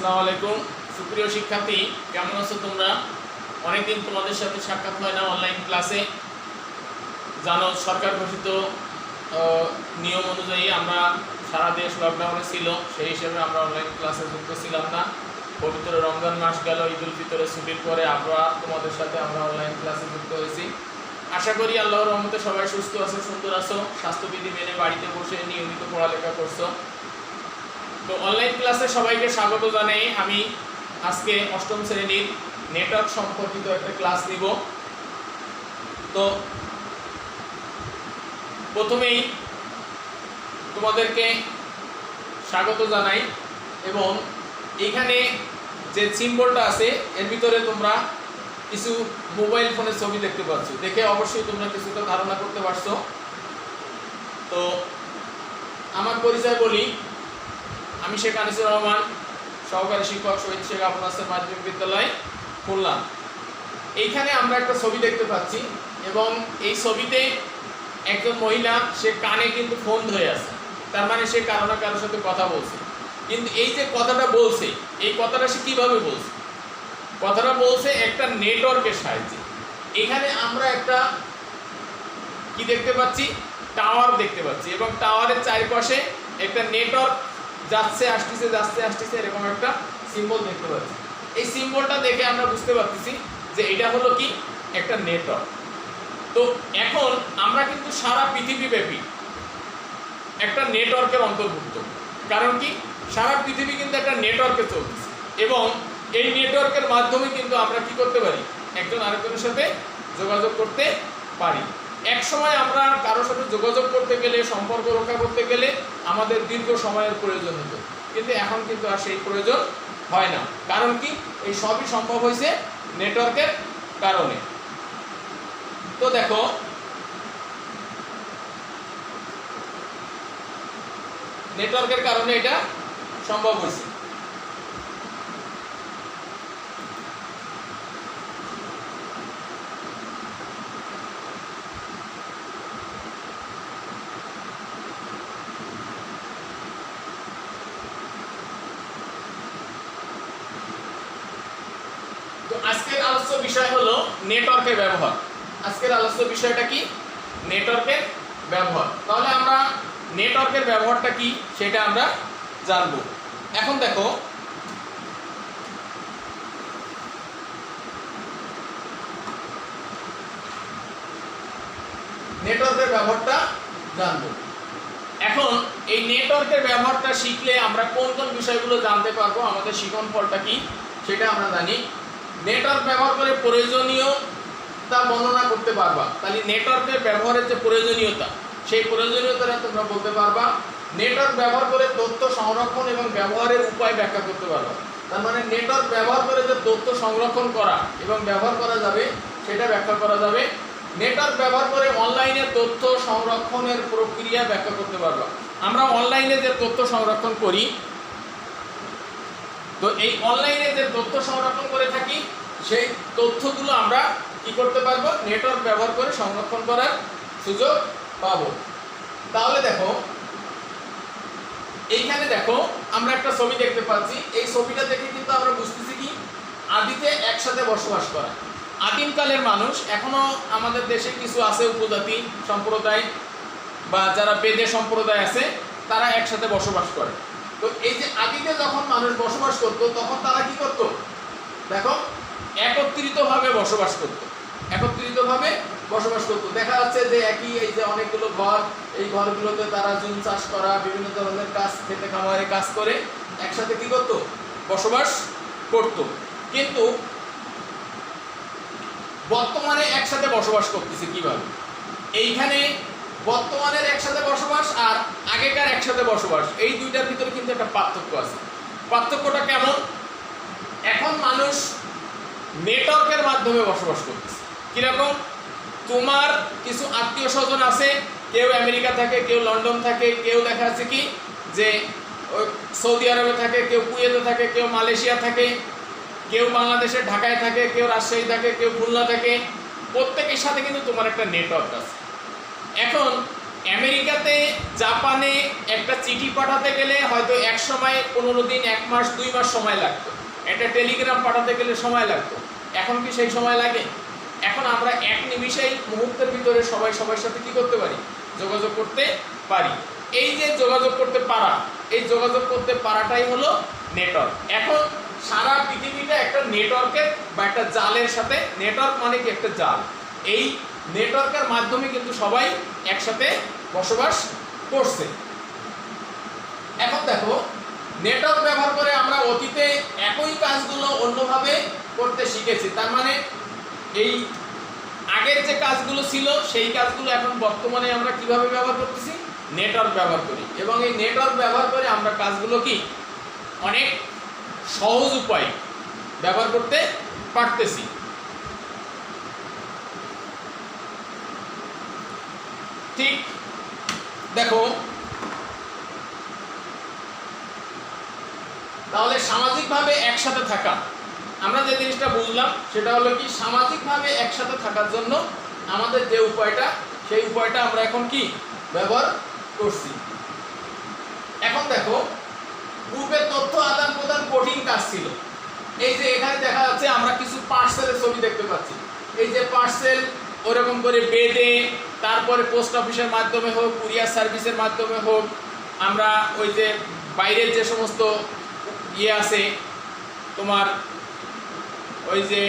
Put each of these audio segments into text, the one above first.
আসসালামু আলাইকুম সুপ্রিয় শিক্ষার্থী, কেমন আছো তোমরা? অনেকদিন তোমাদের সাথে সাক্ষাৎ হয় না অনলাইন ক্লাসে। জানো, সরকার ঘোষিত নিয়ম অনুযায়ী আমরা সারা দেশ লকডাউনে ছিল, সেই হিসেবে আমরা অনলাইন ক্লাসে যুক্ত ছিলাম না। পবিত্র রমজান মাস গেল, ঈদ উল ফিতরের ছুটির পরে আমরা তোমাদের সাথে আমরা অনলাইন ক্লাসে যুক্ত হয়েছি। আশা করি আল্লাহর রহমতে সবাই সুস্থ আছো, সুন্দর আছো, স্বাস্থ্যবিধি মেনে বাড়িতে বসে নিয়মিত পড়ালেখা করছো। তো অনলাইন ক্লাসে সবাইকে স্বাগত জানাই। আমি আজকে অষ্টম শ্রেণীর নেটওয়ার্ক সম্পর্কিত একটা ক্লাস নিব। তো প্রথমেই তোমাদেরকে স্বাগত জানাই এবং এখানে যে সিম্বলটা আছে এর ভিতরে তোমরা কিছু মোবাইল ফোনের ছবি দেখতে পাচ্ছ, দেখে অবশ্যই তোমরা কিছুটা ধারণা করতে পারছো। তো আমার পরিচয় বলি, আমি শেখ আনিসুর রহমান, সহকারী শিক্ষক, শহীদ শেখ আবুল হাসান মাধ্যমিক বিদ্যালয়, খুলনা। এইখানে আমরা একটা ছবি দেখতে পাচ্ছি এবং এই ছবিতে একজন মহিলা, সে কানে কিন্তু ফোন ধরে আছে, তার মানে সে কারো না কারোর সাথে কথা বলছে। কিন্তু এই যে কথাটা বলছে, এই কথাটা সে কিভাবে বলছে? কথাটা বলছে একটা নেটওয়ার্কের সাহায্যে। এখানে আমরা একটা কি দেখতে পাচ্ছি? টাওয়ার দেখতে পাচ্ছি এবং টাওয়ারের চারপাশে একটা নেটওয়ার্ক যাচ্ছে আসতেছে যাচ্ছে আসতেছে এরকম একটা সিম্বল দেখতে পাচ্ছি। এই সিম্বলটা দেখে আমরা বুঝতে পারতেছি যে এটা হলো কি একটা নেটওয়ার্ক। তো এখন আমরা কিন্তু সারা পৃথিবীব্যাপী একটা নেটওয়ার্কের অন্তর্ভুক্ত। কারণ কি, সারা পৃথিবী কিন্তু একটা নেটওয়ার্কে চলতেছে এবং এই নেটওয়ার্কের মাধ্যমে কিন্তু আমরা কি করতে পারি? একজন আরেকজনের সাথে যোগাযোগ করতে পারি। এক সময় আমরা কারোর সাথে যোগাযোগ করতে গেলে, সম্পর্ক রক্ষা করতে গেলে আমাদের দীর্ঘ সময়ের প্রয়োজন হতো, কিন্তু এখন কিন্তু আর সেই প্রয়োজন হয় না। কারণ কি, এই সবই সম্ভব হয়েছে নেটওয়ার্কের কারণে। তো দেখো, নেটওয়ার্কের কারণে এটা সম্ভব হয়েছে। আজকের আলোচ্য বিষয় হলো নেটওয়ার্কের ব্যবহার। আজকের আলোচ্য বিষয়টা কি? নেটওয়ার্কের ব্যবহার। তাহলে আমরা নেটওয়ার্কের ব্যবহারটা কি সেটা আমরা জানবো। এখন দেখো, নেটওয়ার্কের ব্যবহারটা জানবো। এখন এই নেটওয়ার্কের ব্যবহারটা শিখলে আমরা কোন কোন বিষয়গুলো জানতে পারবো, আমাদের শিখন ফলটা কি সেটা আমরা জানি। নেটওয়ার্ক ব্যবহার করে প্রয়োজনীয়তা বর্ণনা করতে পারবা। তাহলে নেটওয়ার্কের ব্যবহারের যে প্রয়োজনীয়তা, সেই প্রয়োজনীয়তাটা তোমরা বলতে পারবা। নেটওয়ার্ক ব্যবহার করে তথ্য সংরক্ষণ এবং ব্যবহারের উপায় ব্যাখ্যা করতে পারবা। তার মানে নেটওয়ার্ক ব্যবহার করে যে তথ্য সংরক্ষণ করা এবং ব্যবহার করা যাবে সেটা ব্যাখ্যা করা যাবে। নেটওয়ার্ক ব্যবহার করে অনলাইনে তথ্য সংরক্ষণের প্রক্রিয়া ব্যাখ্যা করতে পারবা। আমরা অনলাইনে যে তথ্য সংরক্ষণ করি, তো এই অনলাইনে যে তথ্য সংরক্ষণ করে থাকি সেই তথ্যগুলো আমরা কি করতে পারবো? নেটওয়ার্ক ব্যবহার করে সংরক্ষণ করার সুযোগ পাবো। তাহলে দেখো, এইখানে দেখো আমরা একটা ছবি দেখতে পাচ্ছি। এই ছবিটা দেখে কিন্তু আমরা বুঝতেছি কি, আদিতে একসাথে বসবাস করা। আদিমকালের মানুষ, এখনো আমাদের দেশে কিছু আছে উপজাতি সম্প্রদায় বা যারা বেদে সম্প্রদায় আছে, তারা একসাথে বসবাস করে। তো এই যে আদিতে যখন মানুষ বসবাস করতো, তখন তারা কি করতো? দেখো, একত্রিতভাবে বসবাস করতো, একত্রিতভাবে বসবাস করতো। দেখা যাচ্ছে যে একই, এই যে অনেকগুলো ঘর, এই ঘরগুলোতে তারা জুম চাষ করা, বিভিন্ন ধরনের কাজ, খেতে খামারে কাজ করে একসাথে কি করতো? বসবাস করতো। কিন্তু বর্তমানে একসাথে বসবাস করতেছে কিভাবে? এইখানে বর্তমানের একসাথে বসবাস আর আগেকার একসাথে বসবাস, এই দুইটার ভিতরে কিন্তু একটা পার্থক্য আছে। পার্থক্যটা কেমন? এখন মানুষ নেটওয়ার্কের মাধ্যমে বসবাস করতেছে। কিরকম? তোমার কিছু আত্মীয় স্বজন আছে, কেউ আমেরিকা থাকে, কেউ লন্ডন থাকে, কেউ দেখা যাচ্ছে কি যে সৌদি আরবে থাকে, কেউ কুয়েতে থাকে, কেউ মালয়েশিয়া থাকে, কেউ বাংলাদেশের ঢাকায় থাকে, কেউ রাজশাহী থাকে, কেউ খুলনা থাকে। প্রত্যেকের সাথে কিন্তু তোমার একটা নেটওয়ার্ক আছে। এখন আমেরিকাতে, জাপানে একটা চিঠি পাঠাতে গেলে হয়তো এক সময় 15 দিন, 1 মাস, 2 মাস সময় লাগতো। একটা টেলিগ্রাম পাঠাতে গেলে সময় লাগতো। এখন কি সেই সময় লাগে? এখন আমরা এক নিমিষেই মুহূর্তের ভিতরে সবাই সবার সাথে কি করতে পারি? যোগাযোগ করতে পারি। এই যে যোগাযোগ করতে পারা, এই যোগাযোগ করতে পারাটাই হলো নেটওয়ার্ক। এখন সারা পৃথিবীটা একটা নেটওয়ার্কের বা একটা জালের সাথে, নেটওয়ার্ক মানে কি একটা জাল, এই নেটওয়ার্কের মাধ্যমে কিন্তু সবাই একসাথে বসবাস করছে। এখন দেখো, নেটওয়ার্ক ব্যবহার করে আমরা অতীতে একই কাজগুলো অন্যভাবে করতে শিখেছি। তার মানে এই আগের যে কাজগুলো ছিল সেই কাজগুলো এখন বর্তমানে আমরা কিভাবে ব্যবহার করতেছি? নেটওয়ার্ক ব্যবহার করি। এবং এই নেটওয়ার্ক ব্যবহার করে আমরা কাজগুলো কি অনেক সহজ উপায় ব্যবহার করতে পারতেছি। ঠিক দেখো, তাহলে সামাজিকভাবে একসাথে থাকা, আমরা যে জিনিসটা বুঝলাম সেটা হলো কি, সামাজিকভাবে একসাথে থাকার জন্য আমাদের যে উপায়টা, সেই উপায়টা আমরা এখন কি ব্যবহার করছি। এখন দেখো, পূর্বে তথ্য আদান প্রদান কঠিন কাজ ছিল। এই যে এখানে দেখা যাচ্ছে আমরা কিছু পার্সেলের ছবি দেখতে পাচ্ছি। এই যে পার্সেল ওরকম করে বেঁধে, তারপরে পোস্ট অফিসের মাধ্যমে হোক, কুরিয়ার সার্ভিসের মাধ্যমে হোক, আমরা ওই যে বাইরের যে সমস্ত ইয়ে আছে তোমার, ওই যে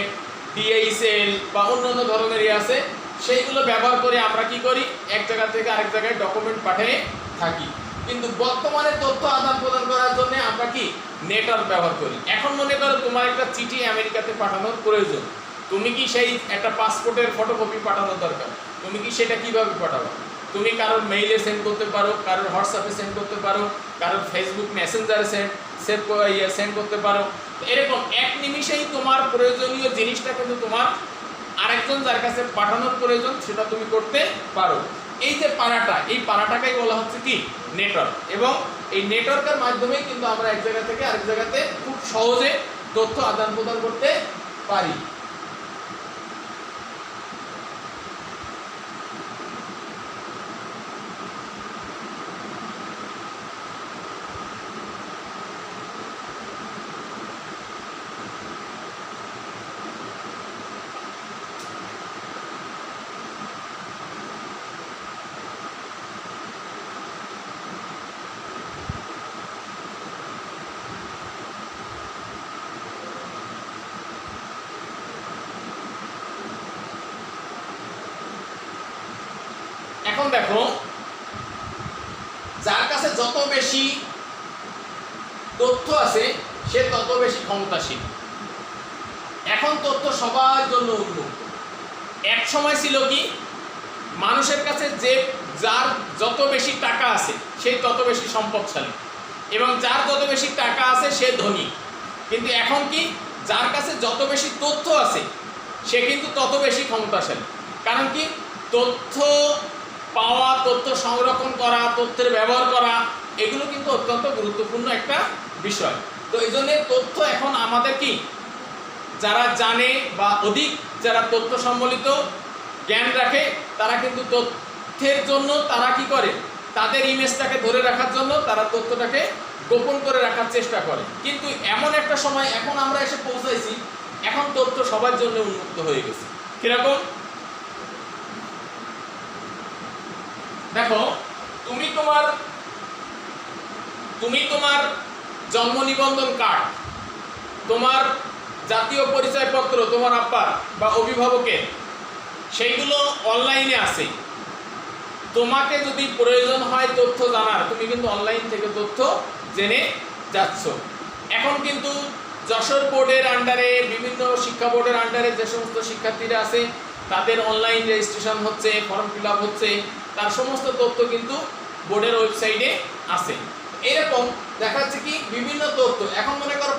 DHL বা অন্যান্য ধরনের ইয়ে আছে, সেইগুলো ব্যবহার করে আমরা কি করি? এক জায়গা থেকে আরেক জায়গায় ডকুমেন্ট পাঠিয়ে থাকি। কিন্তু বর্তমানে তথ্য আদান প্রদান করার জন্য আমরা কি নেটওয়ার্ক ব্যবহার করি। এখন মনে করো তোমার একটা চিঠি আমেরিকাতে পাঠানোর প্রয়োজন, তুমি কি সেই একটা পাসপোর্টের ফটোকপি পাঠানোর দরকার, তুমি কি সেটা কিভাবে পাঠাবো? তুমি কারোর মেইলে সেন্ড করতে পারো, কারোর হোয়াটসঅ্যাপে সেন্ড করতে পারো, কারোর ফেসবুক মেসেঞ্জারে সেন্ড করতে পারো। এরকম এক নিমিষেই তোমার প্রয়োজনীয় জিনিসটা কিন্তু তোমার আরেকজন যার কাছে পাঠানোর প্রয়োজন সেটা তুমি করতে পারো। এই যে পারাটা, এই পারাটাকেই বলা হচ্ছে কি নেটওয়ার্ক। এবং এই নেটওয়ার্কের মাধ্যমেই কিন্তু আমরা এক জায়গা থেকে আরেক জায়গাতে খুব সহজে তথ্য আদান প্রদান করতে পারি। এখন দেখো, যার কাছে যত বেশি তথ্য আছে সে তত বেশি ক্ষমতাশীল। এখন তথ্য সবার জন্য উন্মুক্ত। এক সময় ছিল কি, মানুষের কাছে যার যত বেশি টাকা আছে সে তত বেশি সম্পদশালী, এবং যার যত বেশি টাকা আছে সে ধনী। কিন্তু এখন কি, যার কাছে যত বেশি তথ্য আছে সে কিন্তু তত বেশি ক্ষমতাশালী। কারণ কি, তথ্য পাওয়া, তথ্য সংরক্ষণ করা, তথ্যের ব্যবহার করা, এগুলো কিন্তু অত্যন্ত গুরুত্বপূর্ণ একটা বিষয়। তো এই জন্য তথ্য এখন আমাদের কি, যারা জানে বা অধিক যারা তথ্য সম্বলিত জ্ঞান রাখে, তারা কিন্তু তথ্যের জন্য তারা কি করে, তাদের ইমেজটাকে ধরে রাখার জন্য তারা তথ্যটাকে গোপন করে রাখার চেষ্টা করে। কিন্তু এমন একটা সময় এখন আমরা এসে পৌঁছাইছি, এখন তথ্য সবার জন্য উন্মুক্ত হয়ে গেছে। কিরকম? দেখো, তুমি তোমার জন্ম নিবন্ধন কার্ড, তোমার জাতীয় পরিচয়পত্র, তোমার আব্বার বা অভিভাবকের, সেইগুলো অনলাইনে আছে। তোমাকে যদি প্রয়োজন হয় তথ্য জানার, তুমি কিন্তু অনলাইন থেকে তথ্য জেনে যাচ্ছ। এখন কিন্তু যশোর বোর্ডের আন্ডারে, বিভিন্ন শিক্ষা বোর্ডের আন্ডারে যে সমস্ত শিক্ষার্থীরা আছে তাদের অনলাইন রেজিস্ট্রেশন হচ্ছে, ফর্ম ফিল আপ হচ্ছে, তার সমস্ত তথ্য কিন্তু বোর্ডের ওয়েবসাইটে আছে। এরকম দেখা যাচ্ছে কি, বিভিন্ন তথ্য, এখন মনে করো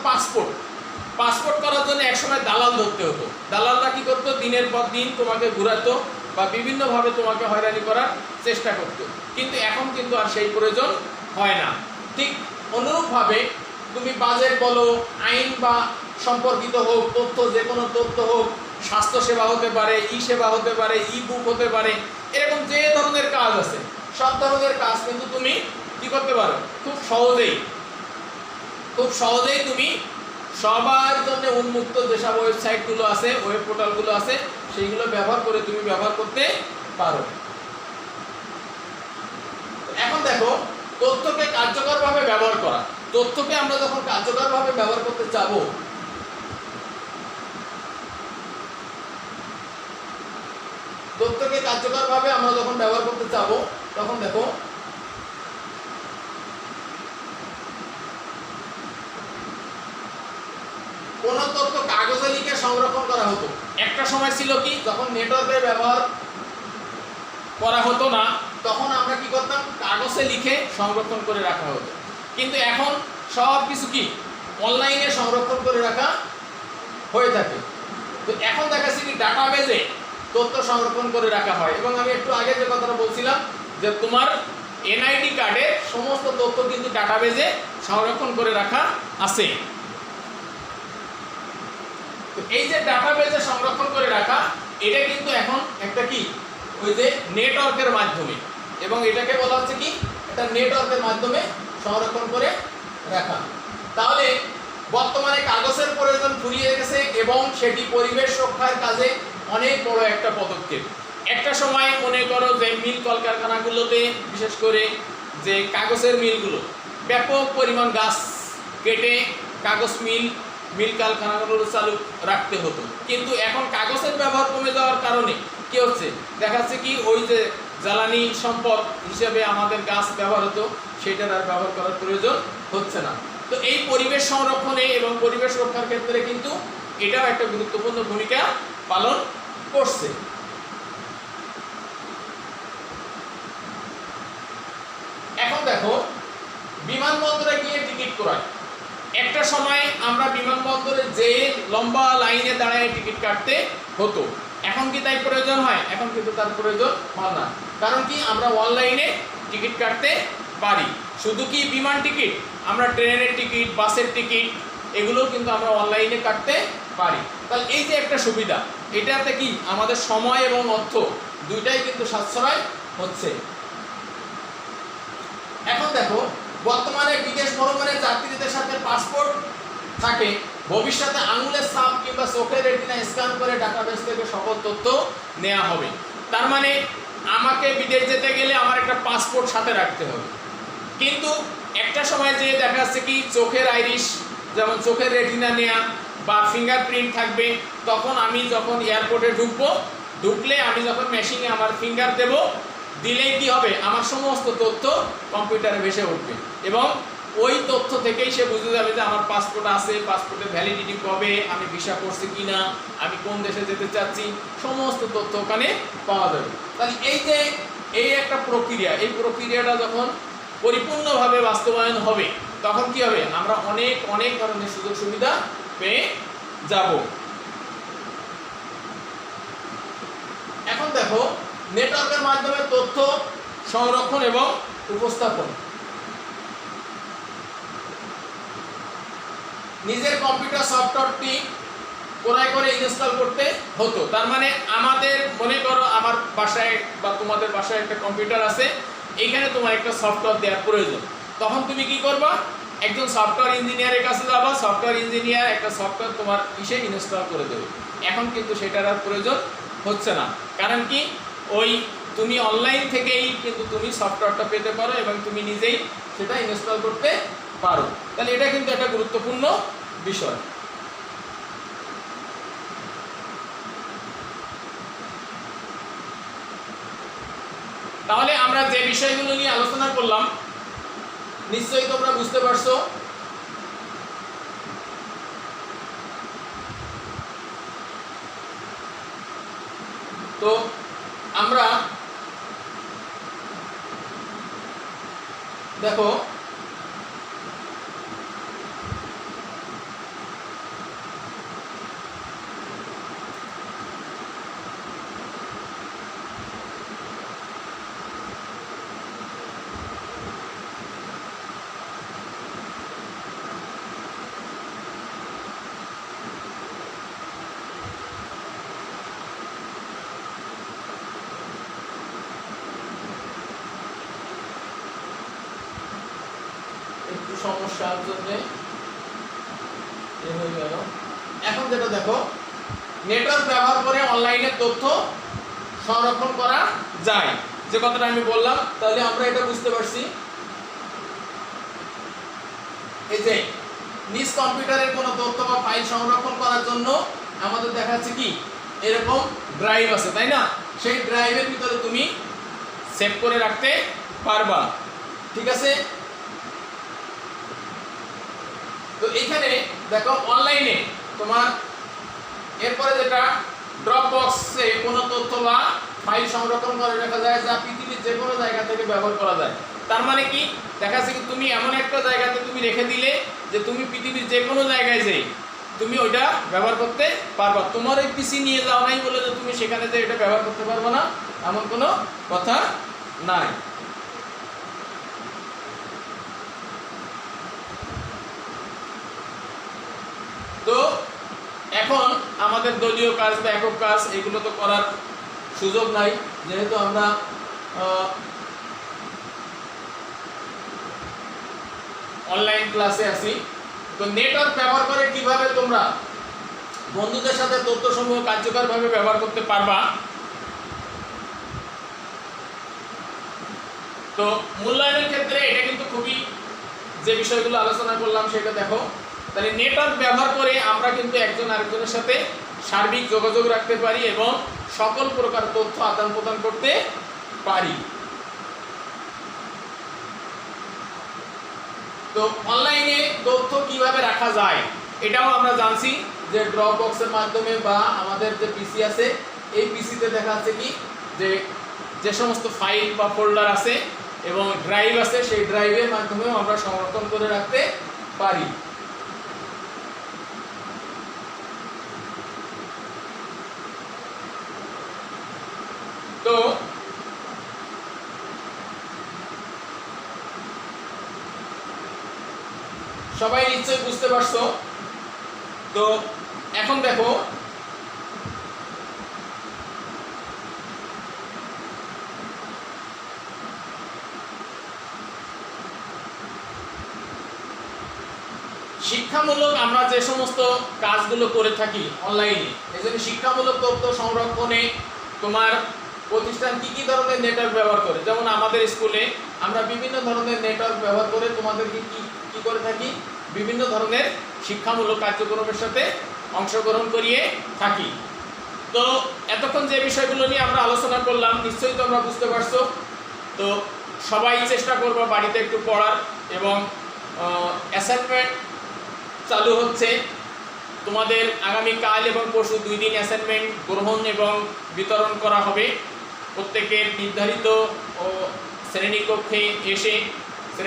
পাসপোর্ট করার জন্য একসময় দালাল ধরতে হতো। দালালরা কি করতো, দিনের পর দিন তোমাকে ঘুরাতো বা বিভিন্নভাবে তোমাকে হয়রানি করার চেষ্টা করতো। কিন্তু এখন কিন্তু আর সেই প্রয়োজন হয় না। ঠিক অনুরূপভাবে তুমি বাজেট বলো, আইন বা সম্পর্কিত হোক, তথ্য, যে কোনো তথ্য হোক, স্বাস্থ্যসেবা হতে পারে, ই সেবা হতে পারে, ই বুক হতে পারে, এরকম যে ধরনের কাজ আছে সব ধরনের কাজ কিন্তু তুমি কি করতে পারো, খুব সহজেই তুমি সবার জন্য উন্মুক্ত যেসব ওয়েবসাইটগুলো আছে, ওয়েব পোর্টালগুলো আছে, সেইগুলো ব্যবহার করে তুমি ব্যবহার করতে পারো। এখন দেখো, তথ্যকে কার্যকরভাবে ব্যবহার করা। তথ্যকে আমরা যখন কার্যকরভাবে ব্যবহার করতে চাবো, আমরা যখন ব্যবহার করতে চাবো, তখন দেখো কোন তথ্য কাগজে লিখে সংরক্ষণ করা হতো। একটা সময় ছিল কি, যখন নেটওয়ার্কের ব্যবহার করা হতো না, তখন আমরা কি করতাম, কাগজে লিখে সংরক্ষণ করে রাখা হতো। কিন্তু এখন সব কিছু কি অনলাইনে সংরক্ষণ করে রাখা হয়ে থাকে। তো এখন দেখাচ্ছি কি ডাটাবেজে তথ্য সংরক্ষণ করে রাখা হয়। এবং আমি একটু আগে যে কথাটা বলছিলাম যে তোমার এনআইডি কার্ডের সমস্ত তথ্য কিন্তু ডাটাবেজে সংরক্ষণ করে রাখা আছে। তো এই যে ডাটাবেজে সংরক্ষণ করে রাখা, এটা কিন্তু এখন একটা কি, ওই যে নেটওয়ার্কের মাধ্যমে, এবং এটাকে বলা হচ্ছে কি, এটা নেটওয়ার্কের মাধ্যমে সংরক্ষণ করে রাখা। তাহলে বর্তমানে কাগজের প্রয়োজন ফুরিয়ে গেছে এবং সেটি পরিবেশ রক্ষার কাজে অনেক বড় একটা পদক্ষেপ। একটা সময় মনে করো যে মিল কলকারখানাগুলোতে, বিশেষ করে যে কাগজের মিলগুলো, ব্যাপক পরিমাণ গাছ কেটে কাগজ মিল কারখানাগুলো চালু রাখতে হতো। কিন্তু এখন কাগজের ব্যবহার কমে যাওয়ার কারণে কি হচ্ছে, দেখা যাচ্ছে কি ওই যে জ্বালানি সম্পদ হিসেবে আমাদের গাছ ব্যবহার হতো, সেটার আর ব্যবহার করার প্রয়োজন হচ্ছে না। তো এই পরিবেশ সংরক্ষণে এবং পরিবেশ রক্ষার ক্ষেত্রে কিন্তু এটাও একটা গুরুত্বপূর্ণ ভূমিকা পালন করছে। এখন দেখো, বিমানবন্দরে গিয়ে টিকিট ক্রয়। একটা সময় আমরা বিমানবন্দরে যে লম্বা লাইনে দাঁড়ায় টিকিট কাটতে হতো, এখন কি তাই প্রয়োজন হয়? এখন কিন্তু তার প্রয়োজন হয় না। কারণ কি, আমরা অনলাইনে টিকিট কাটতে পারি। শুধু কি বিমান টিকিট, আমরা ট্রেনের টিকিট, বাসের টিকিট, এগুলো কিন্তু আমরা অনলাইনে কাটতে পারি। তাহলে এই যে একটা সুবিধা, এটাতে কি আমাদের সময় এবং অর্থ দুইটাই কিন্তু সাশ্রয় হচ্ছে। এখন দেখো, বর্তমানে বিদেশ ভ্রমণের যাত্রীদের সাথে পাসপোর্ট থাকে। ভবিষ্যতে আঙুলের ছাপ কিংবা চোখের রেটিনা স্ক্যান করে ডাটাবেস থেকে সকল তথ্য নেওয়া হবে। তার মানে আমাকে বিদেশ যেতে গেলে আমার একটা পাসপোর্ট সাথে রাখতে হবে। কিন্তু একটা সময় যে দেখা যাচ্ছে কি চোখের আইরিশ, যেমন চোখের রেটিনা নেওয়া বা ফিঙ্গারপ্রিন্ট থাকবে, তখন আমি যখন এয়ারপোর্টে ঢুকলে আমি যখন মেশিনে আমার ফিঙ্গার দেব, দিলেই কি হবে, আমার সমস্ত তথ্য কম্পিউটারে ভেসে উঠবে এবং ওই তথ্য থেকেই সে বুঝে যাবে যে আমার পাসপোর্ট আছে, পাসপোর্টের ভ্যালিডিটি কবে, আমি ভিসা করছি কিনা, আমি কোন দেশে যেতে চাচ্ছি, সমস্ত তথ্য ওখানে পাওয়া যাবে। তাহলে এই যে এই একটা প্রক্রিয়া, এই প্রক্রিয়াটা যখন পরিপূর্ণভাবে বাস্তবায়ন হবে, তখন কি হবে, আমরা অনেক ধরনের সুযোগ সুবিধা পেয়ে যাব। এখন দেখো, নেটওয়ার্কের মাধ্যমে তথ্য সংরক্ষণ এবং উপস্থাপন। নিজের কম্পিউটার সফটওয়্যারটি ক্রয় করে ইনস্টল করতে হতো। তার মানে আমাদের মনে করো আমার বাসায় বা তোমাদের বাসায় একটা কম্পিউটার আছে, এইখানে তোমার একটা সফটওয়্যার দেওয়ার প্রয়োজন। তখন তুমি কি করবা, একজন সফটওয়্যার ইঞ্জিনিয়ারের কাছে যাবা, সফটওয়্যার ইঞ্জিনিয়ার একটা সফটওয়্যার তোমার ইসে ইনস্টল করে দেবে। এখন কিন্তু সেটার আর প্রয়োজন হচ্ছে না। কারণ কি, ওই তুমি অনলাইন থেকেই কিন্তু তুমি সফটওয়্যারটা পেতে পারো এবং তুমি নিজেই সেটা ইনস্টল করতে পারো। তাহলে এটা কিন্তু একটা গুরুত্বপূর্ণ বিষয়। তাহলে আমরা যে বিষয়গুলো নিয়ে আলোচনা করলাম, নিশ্চয়ই তোমরা বুঝতে পারছো। তো আমরা দেখো, একটু সমস্যার জন্য হয়ে গেল। এখন যেটা দেখো, নেটওয়ার্ক ব্যবহার করে অনলাইনে তথ্য সংরক্ষণ করা যায়, যে কথাটা আমি বললাম। তাহলে আমরা এটা বুঝতে পারছি, এই যে নিজ কম্পিউটারের কোনো তথ্য বা ফাইল সংরক্ষণ করার জন্য আমাদের দেখা যাচ্ছে কি এরকম ড্রাইভ আছে, তাই না? সেই ড্রাইভের ভিতরে তুমি সেভ করে রাখতে পারবা, ঠিক আছে? তো এখানে দেখো অনলাইনে তোমার এরপরে যেটা ড্রপ বক্সে কোনো তথ্য বা ফাইল সংরক্ষণ করে রাখা যায় যা পৃথিবীর যে কোনো জায়গা থেকে ব্যবহার করা যায়। তার মানে কি দেখা যাচ্ছে কি তুমি এমন একটা জায়গাতে তুমি রেখে দিলে যে তুমি পৃথিবীর যে কোনো জায়গায় যাই তুমি ওইটা ব্যবহার করতে পারবা। তোমার ওই পিসি নিয়ে যাও নাই বলে যে তুমি সেখানে যে এটা ব্যবহার করতে পারবে না এমন কোনো কথা নাই। তো এখন আমাদের দলীয় কাজ বা একক কাজ এগুলো তো করার সুযোগ নাই, যেহেতু আমরা অনলাইন ক্লাসে আছি। তো নেটওয়ার্ক ব্যবহার করে কিভাবে তোমরা বন্ধুদের সাথে তথ্যসমূহ কার্যকরভাবে ব্যবহার করতে পারবা। তো মূল্যায়নের ক্ষেত্রে এটা কিন্তু খুবই, যে বিষয়গুলো আলোচনা করলাম সেটা দেখো। তাহলে নেটওয়ার্ক ব্যবহার করে আমরা কিন্তু একজন আরেকজনের সাথে সার্বিক যোগাযোগ রাখতে পারি এবং সকল প্রকার তথ্য আদান প্রদান করতে পারি। তো অনলাইনে তথ্য কিভাবে রাখা যায় এটাও আমরা জানছি, যে ড্রপ বক্সের মাধ্যমে বা আমাদের যে পিসি আছে এই পিসিতে দেখা যাচ্ছে কি যে সমস্ত ফাইল বা ফোল্ডার আছে এবং ড্রাইভ আছে সেই ড্রাইভের মাধ্যমেও আমরা সংরক্ষণ করে রাখতে পারি। তো সবাই নিশ্চয়ই বুঝতে পারছো। তো এখন দেখো শিক্ষামূলক আমরা যে সমস্ত কাজগুলো করে থাকি অনলাইনে, এজন্য শিক্ষামূলক তথ্য সংরক্ষণে তোমার প্রতিষ্ঠান কি কি ধরনের নেটওয়ার্ক ব্যবহার করে, যেমন আমাদের স্কুলে আমরা বিভিন্ন ধরনের নেটওয়ার্ক ব্যবহার করে তোমাদেরকে কি করে থাকি, বিভিন্ন ধরনের শিক্ষামূলক কার্যক্রমের সাথে অংশগ্রহণ করিয়ে থাকি। তো এতক্ষণ যে বিষয়গুলো নিয়ে আমরা আলোচনা করলাম নিশ্চয়ই তোমরা বুঝতে পারছো। তো সবাই চেষ্টা করবো বাড়িতে একটু পড়ার, এবং অ্যাসাইনমেন্ট চালু হচ্ছে তোমাদের আগামীকাল এবং পরশু 2 দিন অ্যাসাইনমেন্ট গ্রহণ এবং বিতরণ করা হবে। প্রত্যেকের নির্ধারিত শ্রেণীকক্ষে এসে